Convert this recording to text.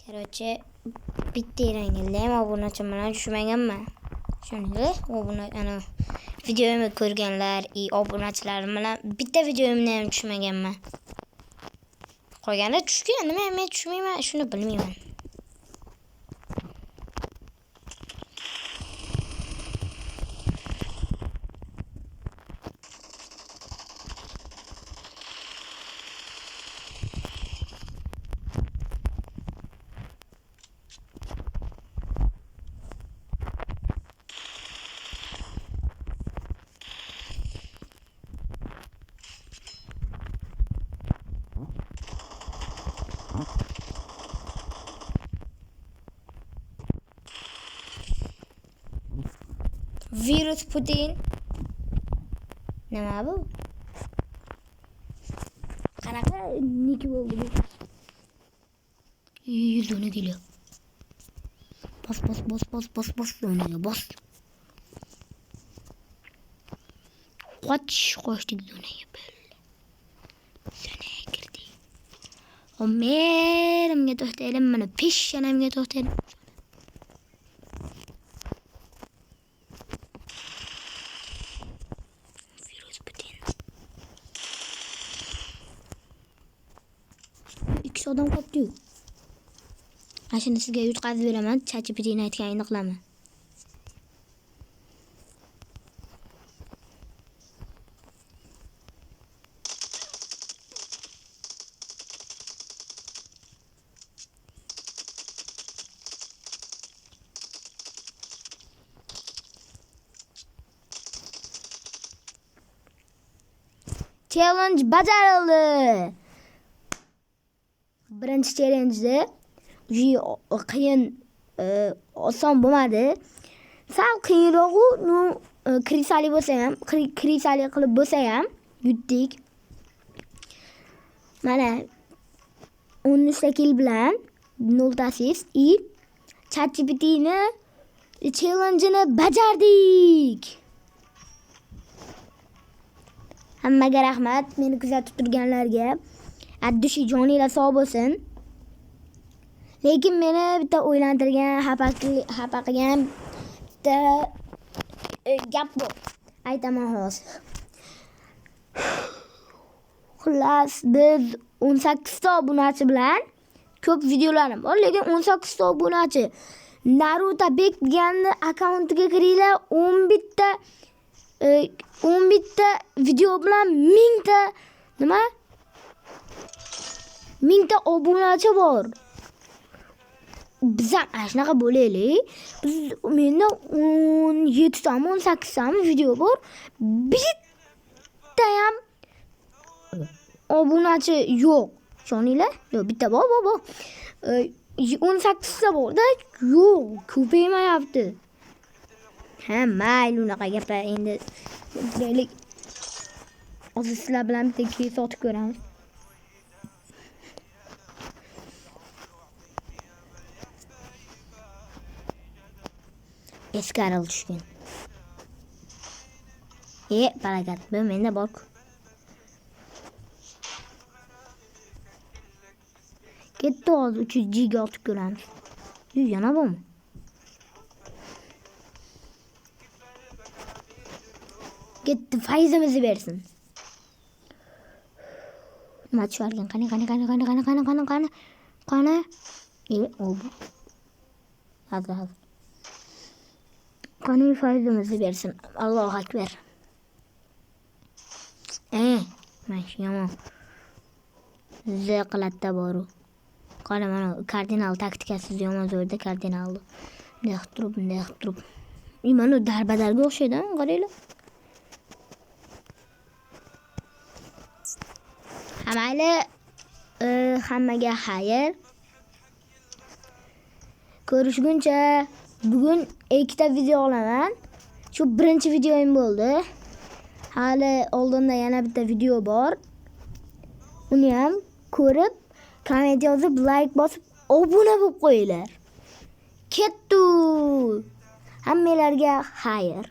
Короче, bitta yerangizda ham obunachi bilan tushmaganman. Tushundinglar? Obuna ana videomni ko'rganlar, obunachilarim bilan bitta videomni ham tushmaganman. Qolganlar tushgan, nima men tushmayman, shuni bilmayman. Virus Putin. Nima bu? Qanaqa nik bo'ldi bu? 100 dona geliyor. Bos donaga bos. Qochdik donaga böyle. Sana kirdi. O merimga to'xtaydim, mana peshshanamga to'xtaydim. Odam qopdi. Ashuni sizga yutqazib beraman, ChatGPT'ni aytganini qilaman. Challenge bajarildi. Birinchi challenge'da qiyin, oson bo'lmadi. Sal qiyinroq-u, krisali bo'lsa ham, krisali qilib bo'lsa ham yutdik. Mana 13 kill bilan 0 assist и ChatGPT'ni challenge'ini bajardik. Hammaga rahmat, meni kuzatib turganlarga. Addushi jonilar sog' bo'lsin. Lekin meni bitta o'ylantirgan, xafa qilgan bitta gap bor. Aytaman hozir. Xullas, biz 18 ta obunachi bilan ko'p videolarim bor, lekin 18 ta obunachi Naruto Bek deganni akkauntiga kiringlar, 11 ta video bilan 1000 ta nima? 1000 ta obunachi bor. Biz ham shunaqa bo'laylik. Menda 17 ta, 18 ta video bor. Bitta ham obunachi yo'q. Tushuninglar? Yo'q, bitta bor. 18 ta borda, yo'q, ko'paymayapti. Ha, mayli unaqa gaplar endi. Deylik. Hozir sizlar bilan bitta keys otib ko'ramiz. Eskaril tushgan. Barakat, bu menda bor. Ketdi hozir 300 ga otib ko'ramiz. Yana bormi? Ketdi, faizimizni bersin. Nima tushirgan? Qani. O bu. Hadi. Qani faizimizni bersin. Allohu akbar. Mash yomon. Zaqlatda boru. Qani mana kardinal taktikasi yomon zo'rda kardinalni. Bunday qilib turib. Mana darbadarga o'xshaydi, qaranglar. Hammaga xayr. Ko'rishguncha. Bugun 2 ta video olaman. Shu birinchi videoim bo'ldi. Hali oldinda yana bitta video bor. Uni ham ko'rib, komment yozib, like bosib, obuna bo'lib qo'yinglar. Kettu! Hammalarga xayr.